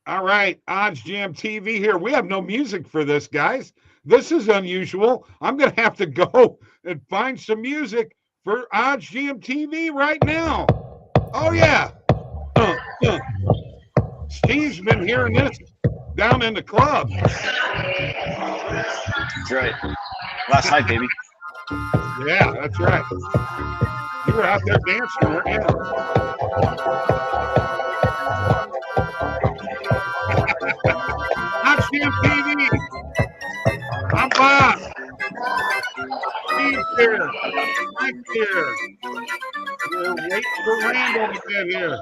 All right, OddsJam TV here. We have no music for this, guys. This is unusual. I'm going to have to go and find some music for OddsJam TV right now. Oh, yeah. Steve's been hearing this down in the club. That's right. Last night, baby. Yeah, that's right. You were out there dancing, weren't you? OddsJam TV. I'm Bob. Steve's here. Mike's here. We're waiting for Randall to get here.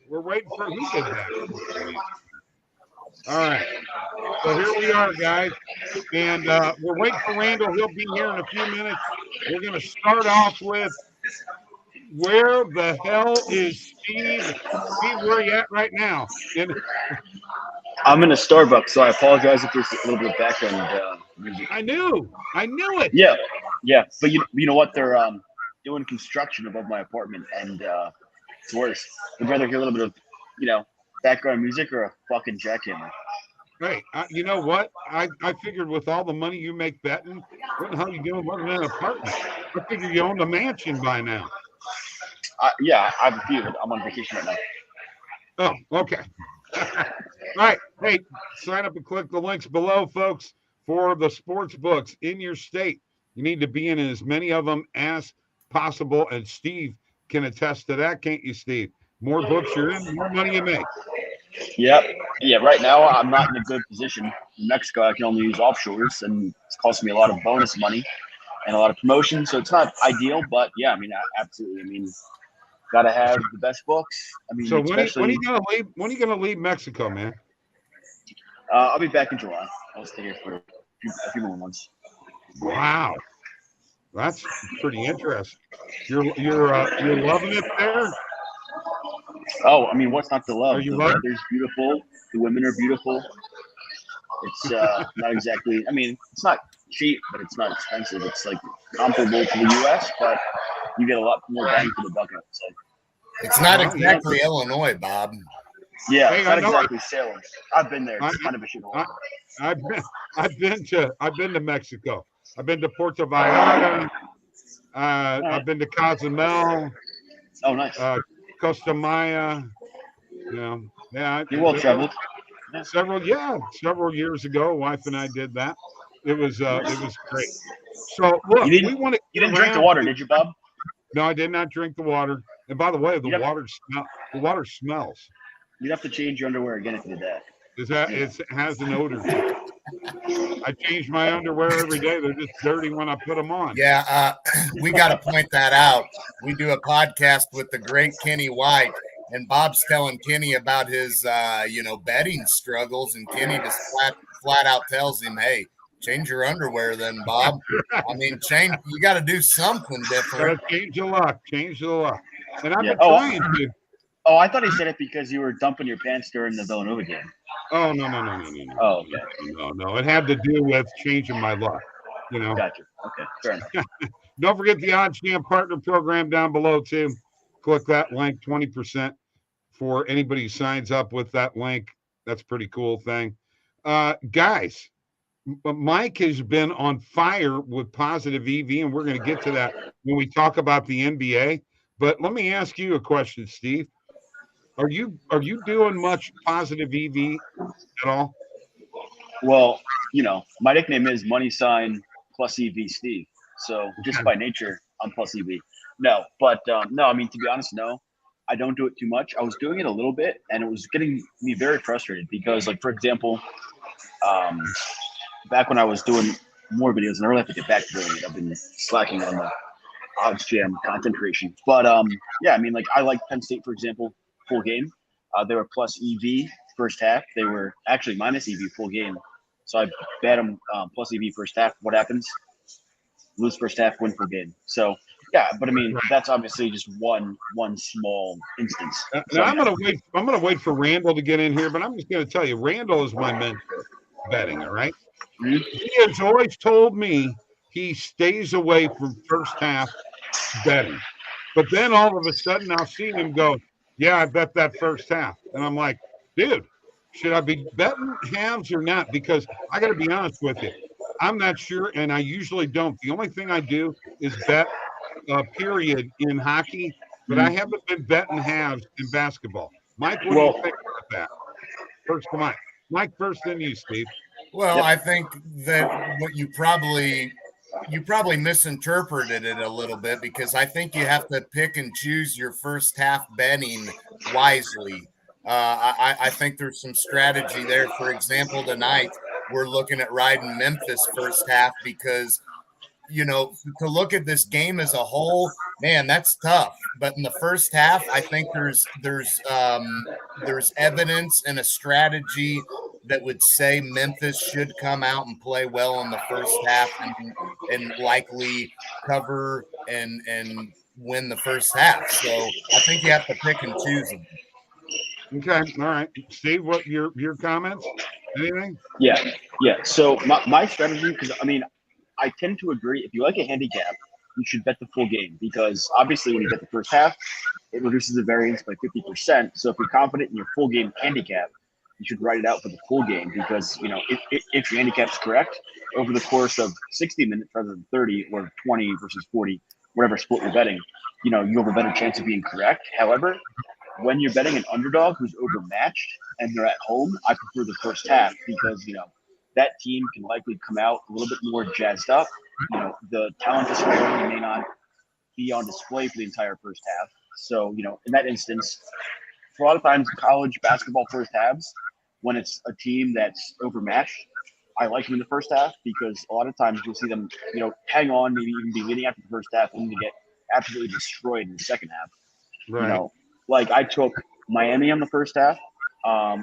We're waiting for who did that? All right. So here we are, guys. And we're waiting for Randall. He'll be here in a few minutes. We're going to start off with where the hell is Steve? Steve, where are you at right now? I'm in a Starbucks, so I apologize if there's a little bit of background music. I knew it. Yeah. But you know what? They're doing construction above my apartment, and it's worse. I'd rather hear a little bit of, background music or a fucking jackhammer. Hey, you know what? I figured with all the money you make betting, what the hell are you doing living in an apartment? I figured you owned a mansion by now. Yeah, I have a few. I'm on vacation right Oh, now. okay. All right. Hey, sign up and click the links below, folks, for the sports books in your state. You need to be in as many of them as possible, and Steve can attest to that, can't you, Steve? More books you're in, the more money you make. Yep. Yeah, right now I'm not in a good position. In Mexico, I can only use offshores, and it's costing me a lot of bonus money and a lot of promotion, so it's not ideal, but yeah, absolutely. Got to have the best books. So when are you gonna leave? When are you gonna leave Mexico, man? I'll be back in July. I'll stay here for a few more months. Wow, that's pretty interesting. You're loving it there. Oh, what's not to love? The weather's beautiful. The women are beautiful. It's not exactly. It's not cheap, but it's not expensive. It's like comparable to the U.S., but you get a lot more bang for the buck, I would say. It's not exactly Illinois, Bob. Yeah, it's not exactly Salem. I've been there. It's kind of a shithole. I've been to Mexico. I've been to Puerto Vallarta. I've been to Cozumel. Oh, nice. Costa Maya. Yeah. You're well traveled. Several years ago, wife and I did that. It was great. So look, you didn't drink the water, did you, Bob? No, I did not drink the water. And by the way, the water smells. You'd have to change your underwear again if you did that. It has an odor. I change my underwear every day. They're just dirty when I put them on. Yeah, we got to point that out. We do a podcast with the great Kenny White, and Bob's telling Kenny about his, betting struggles, and Kenny just flat out tells him, "Hey, change your underwear, then, Bob." Change. You got to do something different. Change the luck. And I've been trying to. Oh, I thought he said it because you were dumping your pants during the Villanova game. Oh, no. Oh, okay. No. It had to do with changing my luck. Gotcha. Okay, fair enough. Don't forget the OddsJam partner program down below, too. Click that link, 20% for anybody who signs up with that link. That's a pretty cool thing. Guys, Mike has been on fire with positive EV, and we're going to get to that when we talk about the NBA. But let me ask you a question, Steve. Are you doing much positive EV at all? Well, my nickname is money sign plus EV Steve. So just by nature, I'm plus EV. No, but no. To be honest, no. I don't do it too much. I was doing it a little bit, and it was getting me very frustrated because, like, for example, back when I was doing more videos, and I really have to get back to doing it. I've been slacking on the OddsJam content creation. But I like Penn State, for example, full game. They were plus EV first half. They were actually minus EV full game. So I bet them plus EV first half. What happens? Lose first half, win full game. So yeah, but that's obviously just one small instance. Now I'm gonna wait for Randall to get in here, but I'm just gonna tell you, Randall is my mentor betting. All right. Mm-hmm. He has always told me he stays away from first half betting. But then all of a sudden I'll see him go, yeah, I bet that first half. And I'm like, dude, Should I be betting halves or not? Because I got to be honest with you, I'm not sure, and I usually don't. The only thing I do is bet period in hockey, but I Mhm. haven't been betting halves in basketball. Mike, what do you Well, think about that? First to Mike. Mike first, then you, Steve. Well, yep. I think that what you probably misinterpreted it a little bit, because I think you have to pick and choose your first half betting wisely. I think there's some strategy there. For example, tonight we're looking at riding Memphis first half because, to look at this game as a whole, man, that's tough. But in the first half, I think there's evidence and a strategy that would say Memphis should come out and play well in the first half and likely cover and win the first half. So I think you have to pick and choose them. Okay, all right. Steve, what your comments? Anything? Yeah, yeah. So my strategy, because I mean, I tend to agree. If you like a handicap, you should bet the full game because obviously when you bet the first half, it reduces the variance by 50%. So if you're confident in your full game handicap, you should write it out for the full game because if your handicap's correct over the course of 60 minutes rather than 30 or 20 versus 40, whatever split you're betting, you have a better chance of being correct. However, when you're betting an underdog who's overmatched and they're at home, I prefer the first half because that team can likely come out a little bit more jazzed up. The talent disparity may not be on display for the entire first half. So, in that instance, for a lot of times college basketball first halves, when it's a team that's overmatched, I like them in the first half because a lot of times you'll see them, hang on, maybe even be leading after the first half and to get absolutely destroyed in the second half. Right. Like I took Miami on the first half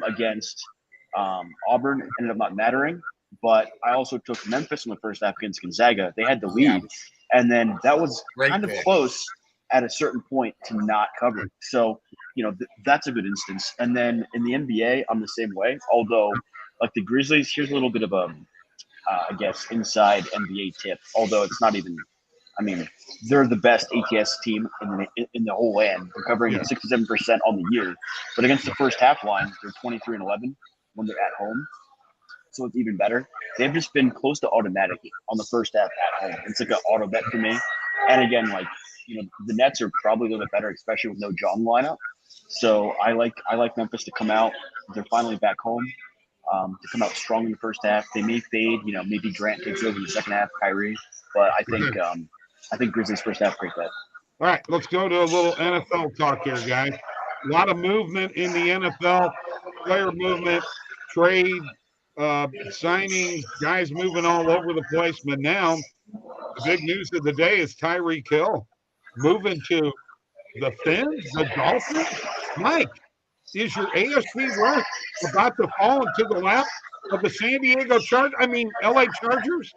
against Auburn. It ended up not mattering, but I also took Memphis in the first half against Gonzaga. They had the lead, and then that was Great kind of pick. close at a certain point to not cover. So, that's a good instance. And then in the NBA, I'm the same way. Although, like the Grizzlies, here's a little bit of I guess, inside NBA tip. Although it's not even. I mean, they're the best ATS team in the whole land. They're covering 67% on the year, but against the first half line, they're 23-11 when they're at home. So it's even better. They've just been close to automatic on the first half at home. It's like an auto bet for me. And again, the Nets are probably a little bit better, especially with no John lineup. So I like Memphis to come out. They're finally back home. To come out strong in the first half. They may fade. Maybe Grant takes over in the second half, Kyrie. But I think Grizzlies first half great bet. All right, let's go to a little NFL talk here, guys. A lot of movement in the NFL, player movement, trade, signings, guys moving all over the place. But now, the big news of the day is Tyreek Hill moving to the Fins, the Dolphins. Mike, is your AFC West about to fall into the lap of the San Diego LA Chargers?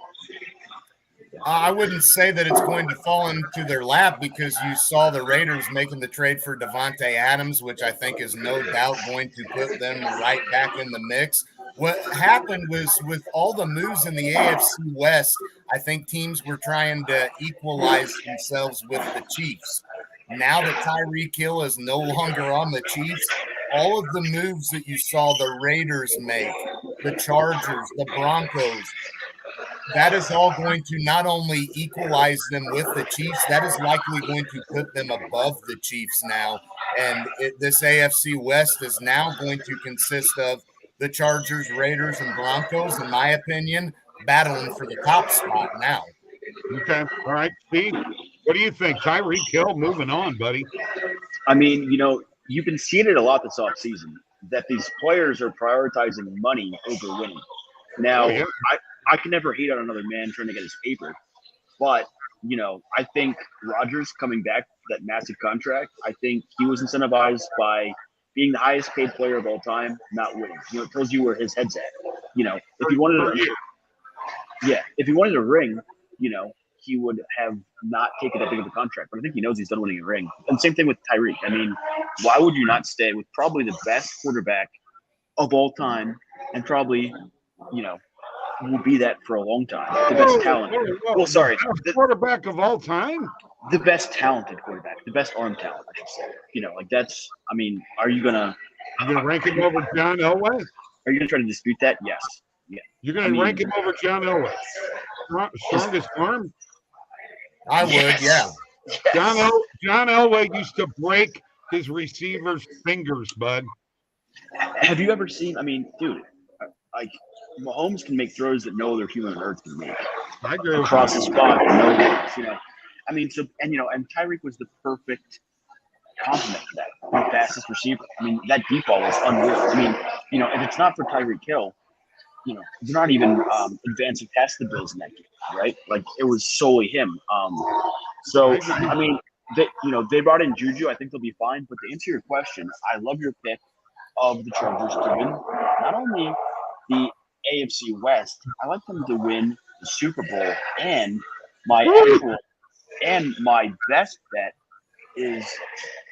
I wouldn't say that it's going to fall into their lap because you saw the Raiders making the trade for Devontae Adams, which I think is no doubt going to put them right back in the mix. What happened was with all the moves in the AFC West, I think teams were trying to equalize themselves with the Chiefs. Now that Tyreek Hill is no longer on the Chiefs, all of the moves that you saw the Raiders make, the Chargers, the Broncos, that is all going to not only equalize them with the Chiefs, that is likely going to put them above the Chiefs now. And this AFC West is now going to consist of the Chargers, Raiders, and Broncos, in my opinion, battling for the top spot now. Okay. All right, Steve, what do you think? Tyreek Hill moving on, buddy. I mean, you've been seeing it a lot this offseason that these players are prioritizing money over winning. Now, I can never hate on another man trying to get his paper, but I think Rodgers coming back for that massive contract, I think he was incentivized by being the highest paid player of all time, not winning. It tells you where his head's at. If he wanted a ring, he would have not taken that big of a contract. But I think he knows he's done winning a ring. And same thing with Tyreek. I mean, why would you not stay with probably the best quarterback of all time and probably, will be that for a long time. The best talent. Well, sorry. The quarterback of all time? the best talented quarterback, the best arm talent, I should say. You know, like that's. I mean, are you gonna rank him over John Elway? Are you gonna try to dispute that? Yes. Yeah. You're gonna rank him over John Elway? Strongest arm? I would, yeah. John Elway used to break his receivers' fingers, bud. Have you ever seen? I mean, dude, like Mahomes can make throws that no other human on earth can make I agree with across you. the spot. No hands, you know. I mean, so and Tyreek was the perfect complement to that. The fastest receiver. I mean, that deep ball was unreal. I mean, if it's not for Tyreek Hill, they're not even advancing past the Bills in that game, right? Like it was solely him. So I mean, they brought in Juju. I think they'll be fine. But to answer your question, I love your pick of the Chargers to win not only the AFC West, I like them to win the Super Bowl. And my best bet is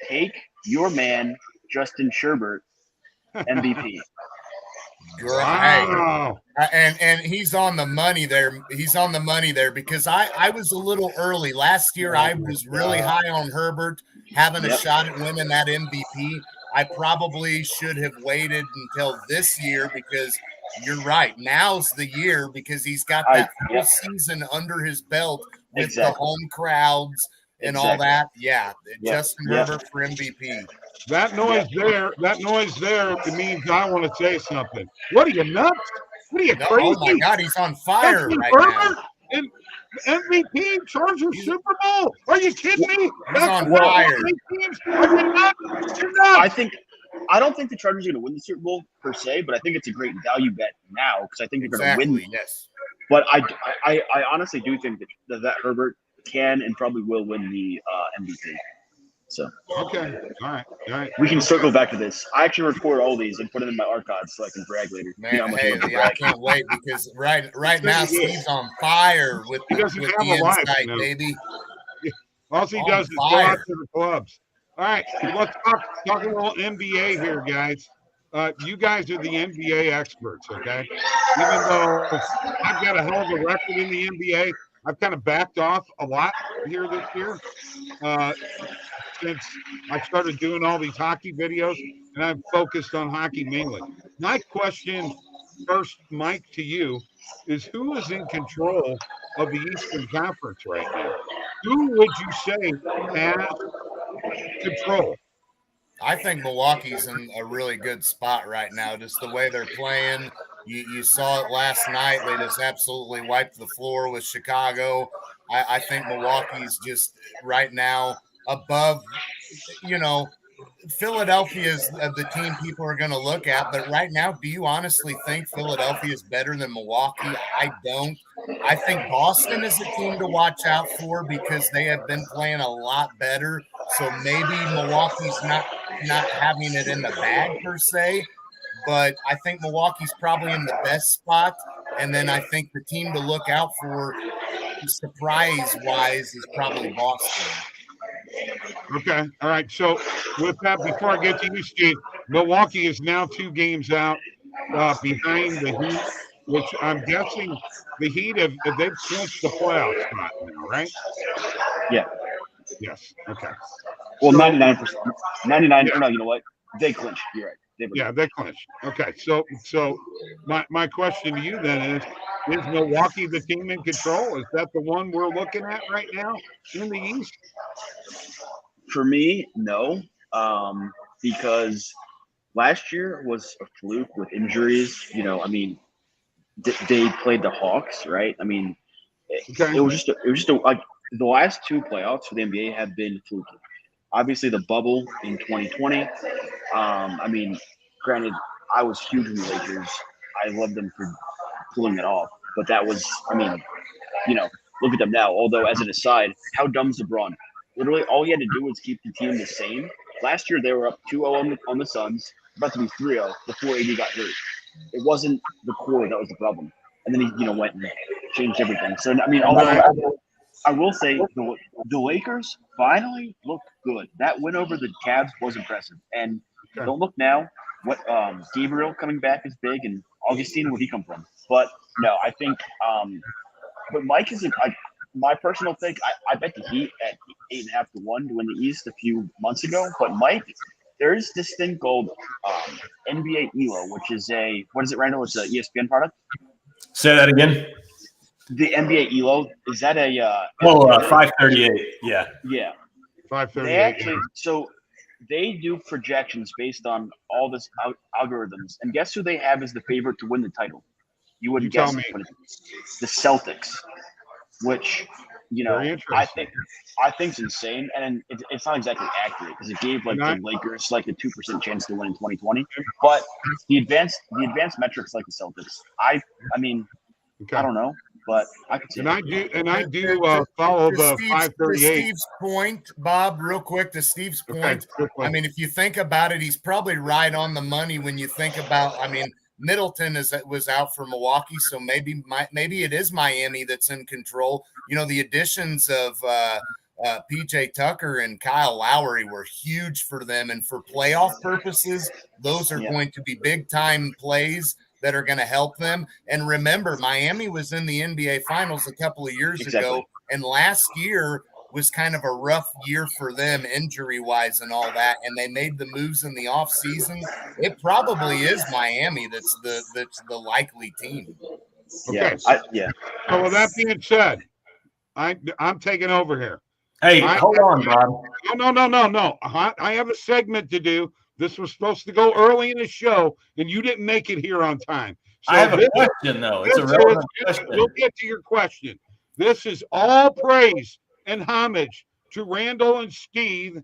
take your man Justin Sherbert MVP. Wow. And he's on the money there. He's on the money there because I was a little early. Last year I was really high on Herbert having a shot at winning that MVP. I probably should have waited until this year because you're right. Now's the year because he's got that full season under his belt with the home crowds and all that. Yeah, Justin Herbert for MVP. That noise there, it means I want to say something. What are you, nuts? What are you, crazy? Oh, my God, he's on fire Justin right Herbert now. And MVP, Chargers Super Bowl? Are you kidding me? He's on fire. Are you nuts? You're nuts. I don't think the Chargers are going to win the Super Bowl per se, but I think it's a great value bet now because I think they're going to win. Yes. But I honestly do think that Herbert can and probably will win the MVP. So okay, all right. We can circle back to this. I actually record all these and put them in my archives so I can brag later. Man, I can't wait because right now Steve's on fire with the insight, baby. All he does is go out to the clubs. All right, let's talk a little NBA here, guys. You guys are the NBA experts, okay? Even though I've got a hell of a record in the NBA, I've kind of backed off a lot here this year. Since I started doing all these hockey videos, and I'm focused on hockey mainly. My question first, Mike, to you is who is in control of the Eastern Conference right now? Who would you say has control? I think Milwaukee's in a really good spot right now, just the way they're playing. You saw it last night. They just absolutely wiped the floor with Chicago. I think Milwaukee's just right now above, Philadelphia is the team people are going to look at. But right now, do you honestly think Philadelphia is better than Milwaukee? I don't. I think Boston is a team to watch out for because they have been playing a lot better. So maybe Milwaukee's not having it in the bag per se. But I think Milwaukee's probably in the best spot. And then I think the team to look out for surprise-wise is probably Boston. Okay. All right. So with that, before I get to you, Steve, Milwaukee is now 2 games out behind the Heat, which I'm guessing the Heat they've clinched the playoff spot now, right? Yeah. Yes. Okay. Well, 99%. 99. Yeah. No, you know what? They clinched. You're right. They clinched. Okay. So my question to you then is Milwaukee the team in control? Is that the one we're looking at right now in the East? For me, no, because last year was a fluke with injuries. They played the Hawks, right? I mean, it was just like the last 2 playoffs for the NBA have been fluky. Obviously, the bubble in 2020. Granted, I was huge in the Lakers. I loved them for pulling it off, but that was, look at them now. Although, as an aside, how dumb's LeBron? Literally, all he had to do was keep the team the same. Last year, they were up 2-0 on the Suns, about to be 3-0 before AD got hurt. It wasn't the core that was the problem. And then he, went and changed everything. So, I will say the Lakers finally look good. That win over the Cavs was impressive. And don't look now. What Gabriel coming back is big, and Augustine, where'd he come from? But no, I think but Mike is my personal take, I bet the Heat at 8.5 to 1 to win the East a few months ago. But Mike, there's this thing called NBA ELO, which is what is it, Randall? It's an ESPN product. Say that again. The NBA ELO, is that a 538? Yeah. 538. They do projections based on all this algorithms, and guess who they have as the favorite to win the title? You wouldn't guess it, but it's the Celtics, which I think's insane, and it's not exactly accurate because it gave the Lakers a 2% chance to win in 2020. But the advanced metrics like the Celtics, I don't know, but I could see. And I do follow the 538. To Steve's point, Bob, real quick. To Steve's point, I mean, if you think about it, he's probably right on the money when you think about. I mean, Middleton was out for Milwaukee, so maybe it is Miami that's in control. The additions of PJ Tucker and Kyle Lowry were huge for them, and for playoff purposes, those are going to be big time plays that are going to help them. And remember, Miami was in the NBA Finals a couple of years ago, and last year was kind of a rough year for them injury-wise and all that, and they made the moves in the offseason. It probably is Miami that's the likely team. Okay. So with that being said, I'm taking over here. Hey, hold on, Bob. No. I have a segment to do. This was supposed to go early in the show, and you didn't make it here on time. So I have a question, though. It's a relevant question. We'll get to your question. This is all praise and homage to Randall and Steve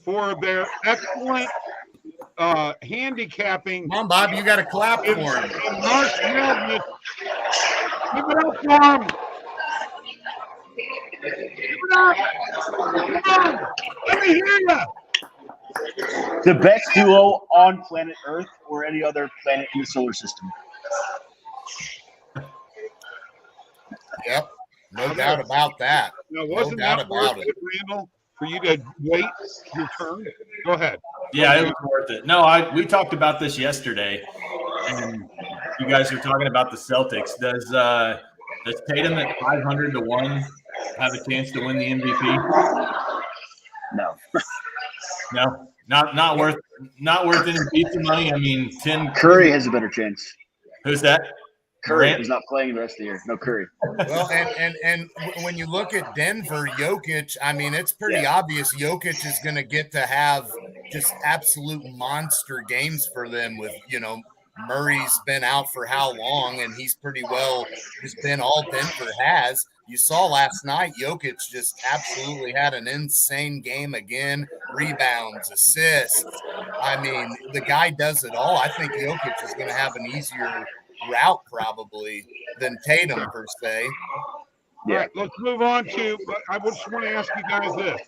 for their excellent handicapping. Come on, Bob, you got to clap for him. In March Madness. Give it up for him. Give it up. Come on. Let me hear you. The best duo on planet Earth or any other planet in the solar system. Yep. No doubt about that. Now, wasn't that worth it, Randall, for you to wait your turn? Go ahead. Yeah, it was worth it. No, we talked about this yesterday, and you guys are talking about the Celtics. Does Tatum at 500 to 1 have a chance to win the MVP? No. No, not worth any pizza money. I mean, Curry has a better chance. Who's that? Curry is not playing the rest of the year. No Curry. Well, and when you look at Denver, Jokic, I mean, it's pretty obvious Jokic is going to get to have just absolute monster games for them with, Murray's been out for how long, and he's pretty well just been all Denver has. You saw last night, Jokic just absolutely had an insane game again. Rebounds, assists. I mean, the guy does it all. I think Jokic is going to have an easier route probably than Tatum per se. All right, let's move on to – I just want to ask you guys this.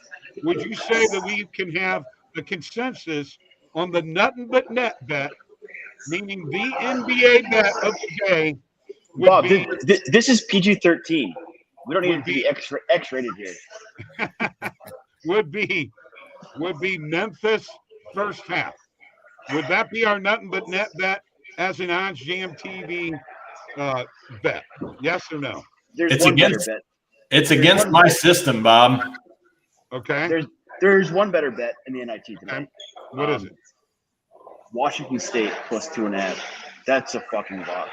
Would you say that we can have a consensus on the Nuttin But Net Bet, meaning the NBA bet of the day? Bob, this is PG-13. We don't need to be X-rated here. would be Memphis first half. Would that be our Nuttin But Net bet as an OddsJam TV bet? Yes or no? It's against my system, Bob. Okay. There's one better bet in the NIT tonight. What is it? Washington State plus 2.5. That's a fucking lock.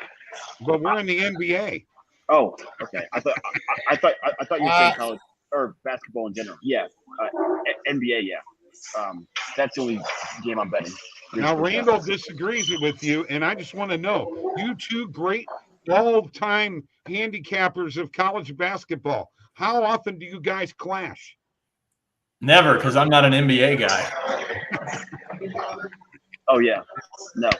But we're in the NBA. Oh, okay. I thought you were saying college or basketball in general. Yeah, NBA. Yeah, that's the only game I'm betting. Now Randall disagrees with you, and I just want to know: you two great all-time handicappers of college basketball. How often do you guys clash? Never, because I'm not an NBA guy. Oh yeah, no.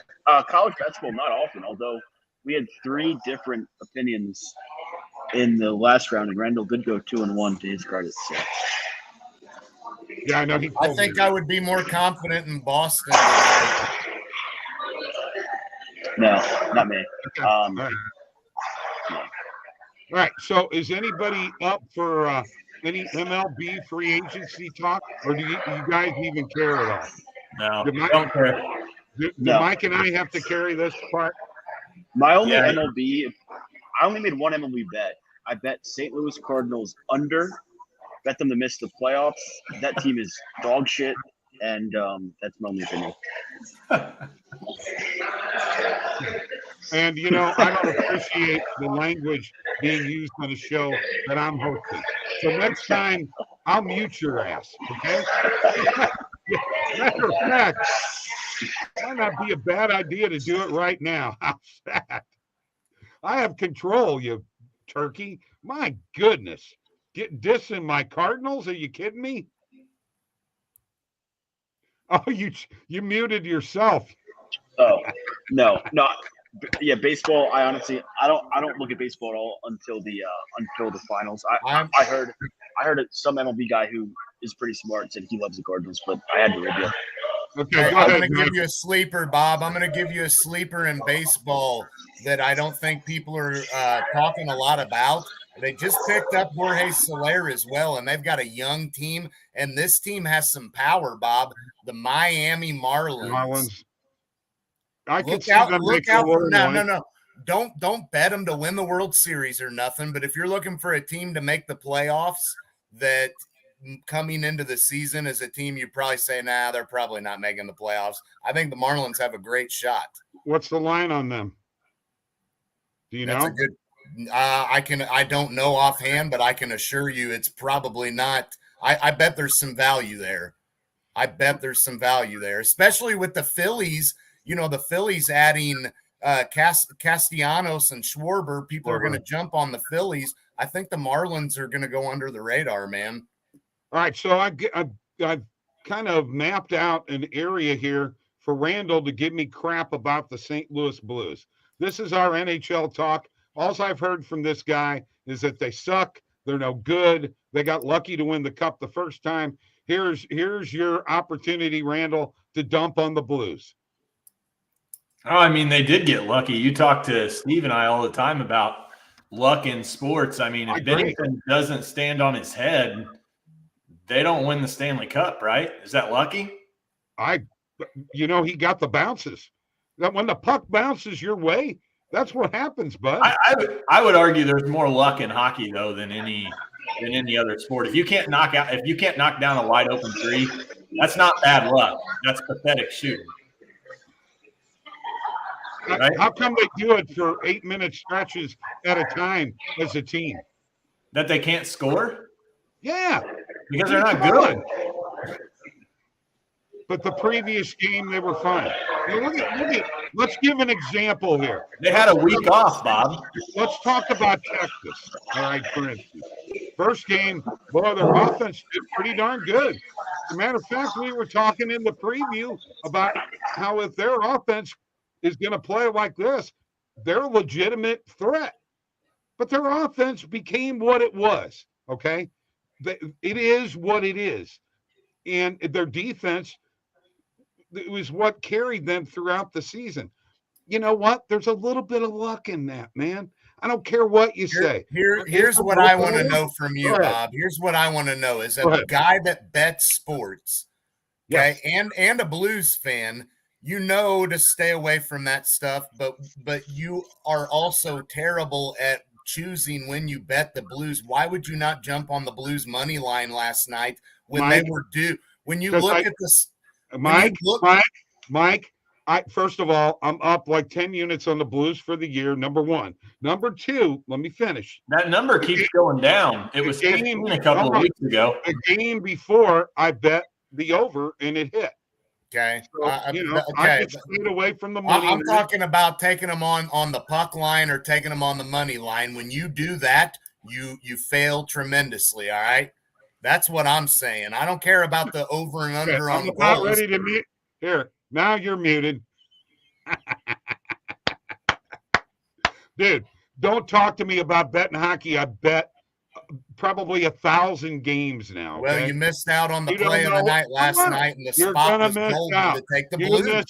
College basketball not often, although. We had 3 different opinions in the last round, and Randall did go 2-1 to his credit. So. Yeah, I know. I think I would be more confident in Boston. No, not me. Okay. All right. So, is anybody up for any MLB free agency talk, or do you guys even care at all? No, don't care. Do Mike and I have to carry this part? My only MLB, I only made one MLB bet, I bet St. Louis Cardinals under. Bet them to miss the playoffs. That team is dog shit, and that's my only opinion. And, you know, I don't appreciate the language being used on a show that I'm hosting. So next time, I'll mute your ass, okay? Matter of fact, might not be a bad idea to do it right now. How's that? I have control, you turkey. My goodness. Get dissing my Cardinals? Are you kidding me? Oh, you muted yourself. Oh, no. Yeah, baseball. I honestly, I don't look at baseball at all until the finals. I heard some MLB guy who is pretty smart said he loves the Cardinals, but I had to review. Okay, I'm going to give you a sleeper, Bob. I'm going to give you a sleeper in baseball that I don't think people are talking a lot about. They just picked up Jorge Soler as well, and they've got a young team, and this team has some power, Bob. The Miami Marlins. I Look out for no. Don't bet them to win the World Series or nothing, but if you're looking for a team to make the playoffs that coming into the season as a team, you probably say, nah, they're probably not making the playoffs. I think the Marlins have a great shot. What's the line on them? Do you know? I don't know offhand, but I can assure you it's probably not. I bet there's some value there. Especially with the Phillies. You know, the Phillies adding Castellanos and Schwarber. People are going to jump on the Phillies. I think the Marlins are going to go under the radar, man. All right, so I've kind of mapped out an area here for Randall to give me crap about the St. Louis Blues. This is our NHL talk. All I've heard from this guy is that they suck. They're no good. They got lucky to win the cup the first time. Here's your opportunity, Randall, to dump on the Blues. Oh, I mean, they did get lucky. You talk to Steve and I all the time about luck in sports. I mean, if Bennington doesn't stand on his head, they don't win the Stanley Cup, right? Is that lucky? He got the bounces. That when the puck bounces your way, that's what happens, bud. I would argue there's more luck in hockey though than any other sport. If you can't knock down a wide open three, that's not bad luck. That's pathetic shooting. Right? How come they do it for 8-minute stretches at a time as a team? That they can't score? Yeah. Because they're not good. But the previous game, they were fine. Now, let's give an example here. They had a week off, Bob. Let's talk about Texas. All right, for instance. First game, boy, their offense did pretty darn good. As a matter of fact, we were talking in the preview about how if their offense is going to play like this, they're a legitimate threat. But their offense became what it was, okay? It is what it is. And their defense, it was what carried them throughout the season. You know what? There's a little bit of luck in that, man. I don't care what you say. Here's what I want to know from you, Bob. Here's what I want to know is that the guy that bets sports, okay, and a Blues fan, you know to stay away from that stuff, but you are also terrible at choosing when you bet the Blues. Why would you not jump on the Blues money line last night when they were due? When you look at this, Mike, first of all, I'm up like 10 units on the Blues for the year, number one. Number two, let me finish. That number keeps going down. It was 15 a couple of weeks ago. The game before, I bet the over, and it hit. Okay. So, I just stayed away from the money. I'm talking about taking them on the puck line or taking them on the money line. When you do that, you fail tremendously. All right. That's what I'm saying. I don't care about the over and under on the goals. goals. Not ready to mute. Here, now you're muted. Dude, don't talk to me about betting hockey. I bet probably 1,000 games now. Well, okay? You missed out on the play of the night last night, and the spot was golden to take the Blues.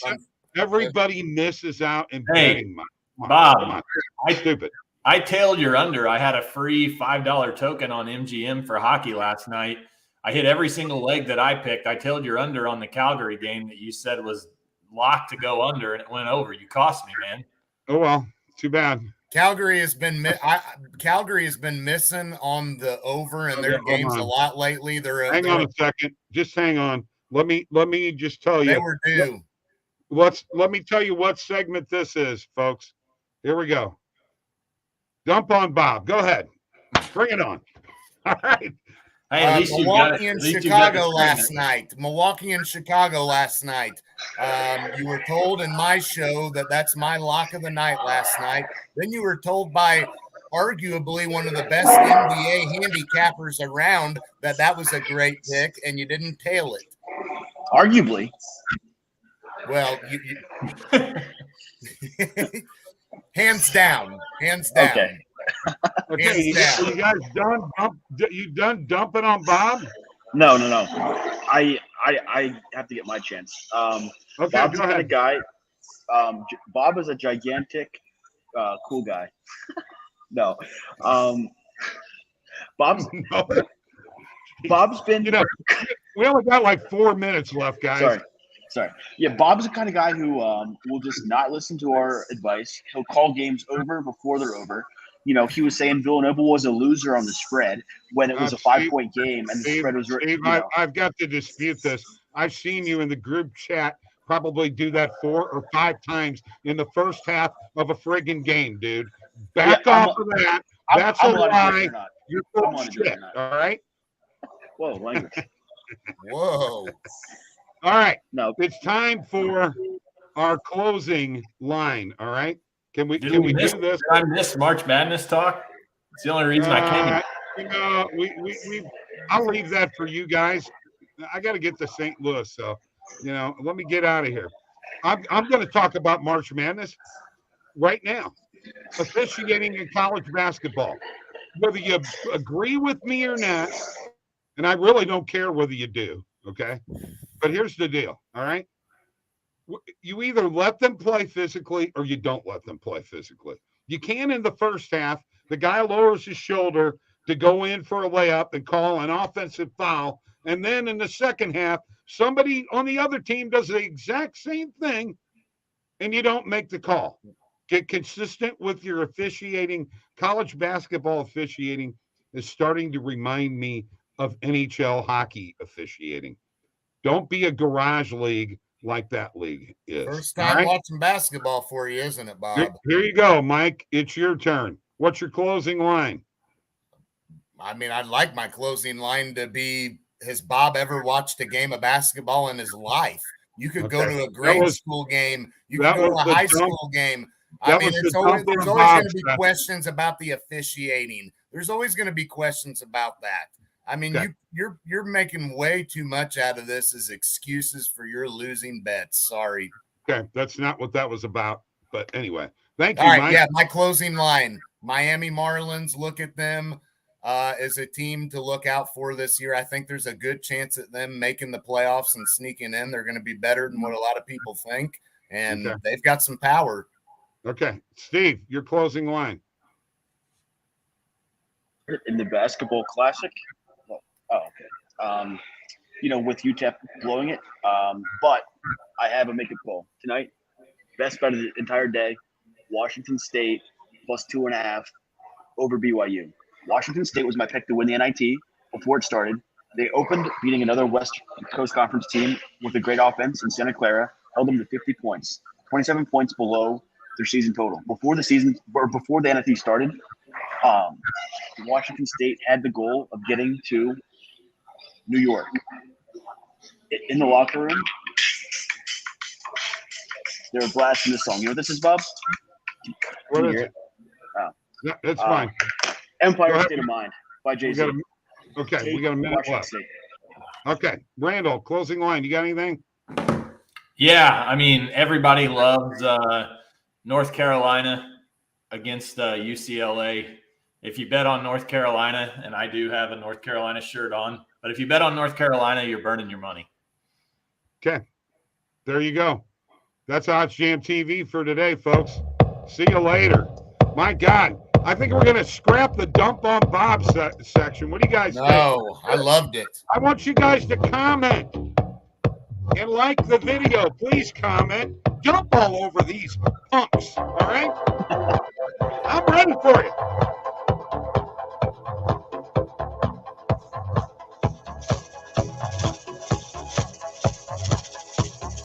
Everybody misses out in betting. Bob, stupid. I tailed your under. I had a free $5 token on MGM for hockey last night. I hit every single leg that I picked. I tailed your under on the Calgary game that you said was locked to go under, and it went over. You cost me, man. Oh, well, too bad. Calgary has been missing on the over in their games a lot lately. Hang on a second. Just hang on. Let me just tell you. They were due. Let me tell you what segment this is, folks. Here we go. Dump on Bob. Go ahead. Bring it on. All right. Hey, at least Milwaukee and Chicago last night. Milwaukee and Chicago last night. You were told in my show that that's my lock of the night last night. Then you were told by arguably one of the best NBA handicappers around that was a great pick, and you didn't tail it. Arguably. Well, hands down. Okay. Okay, you guys done dumping on Bob? No. I have to get my chance. Okay, Bob's the kind of guy. Bob is a gigantic, cool guy. No. Bob's been. We only got like 4 minutes left, guys. Sorry. Yeah, Bob's the kind of guy who will just not listen to our advice. He'll call games over before they're over. He was saying Villanova was a loser on the spread when it was a 5-point game and the spread was. Steve, I've got to dispute this. I've seen you in the group chat probably do that 4 or 5 times in the first half of a friggin' game, dude. Back off of that. That's a lie. You're full of shit. All right. Whoa, language. Whoa. All right. No, it's time for our closing line. All right. Can we do this? Did I miss March Madness talk? It's the only reason I came. I'll leave that for you guys. I got to get to St. Louis, so let me get out of here. I'm going to talk about March Madness right now. Officiating in college basketball, whether you agree with me or not, and I really don't care whether you do. Okay, but here's the deal. All right. You either let them play physically or you don't let them play physically. You can in the first half. The guy lowers his shoulder to go in for a layup and call an offensive foul. And then in the second half, somebody on the other team does the exact same thing and you don't make the call. Get consistent with your officiating. College basketball officiating is starting to remind me of NHL hockey officiating. Don't be a garage league like that league is. First time watching basketball for you, isn't it, Bob? Here you go, Mike. It's your turn. What's your closing line? I mean, I'd like my closing line to be, has Bob ever watched a game of basketball in his life? You could go to a grade school game. You could go to a high school game. I mean, there's always going to be questions about the officiating. There's always going to be questions about that. I mean, you're making way too much out of this as excuses for your losing bets. Sorry. Okay, that's not what that was about. But anyway, thank you, All right, Mike. yeah, my closing line. Miami Marlins, look at them as a team to look out for this year. I think there's a good chance at them making the playoffs and sneaking in. They're going to be better than what a lot of people think, and they've got some power. Okay, Steve, your closing line. In the basketball classic. With UTEP blowing it. But I have a make it call tonight. Best bet of the entire day. Washington State plus 2.5 over BYU. Washington State was my pick to win the NIT before it started. They opened beating another West Coast Conference team with a great offense in Santa Clara, held them to 50 points, 27 points below their season total. Before the NIT started, Washington State had the goal of getting to New York. In the locker room, they were blasting this song. You know what this is, Bob? What is it? Oh. Yeah, that's fine. Empire State of Mind by Jay-Z. We got a minute left. Okay, Randall, closing line. You got anything? Yeah, I mean, everybody loves North Carolina against UCLA. If you bet on North Carolina, and I do have a North Carolina shirt on, but if you bet on North Carolina, you're burning your money. Okay, there you go. That's OddsJam TV for today, folks. See you later. My God, I think we're going to scrap the dump on Bob section. What do you guys think? No, I loved it. I want you guys to comment and like the video. Please comment. Dump all over these punks, all right? I'm ready for you.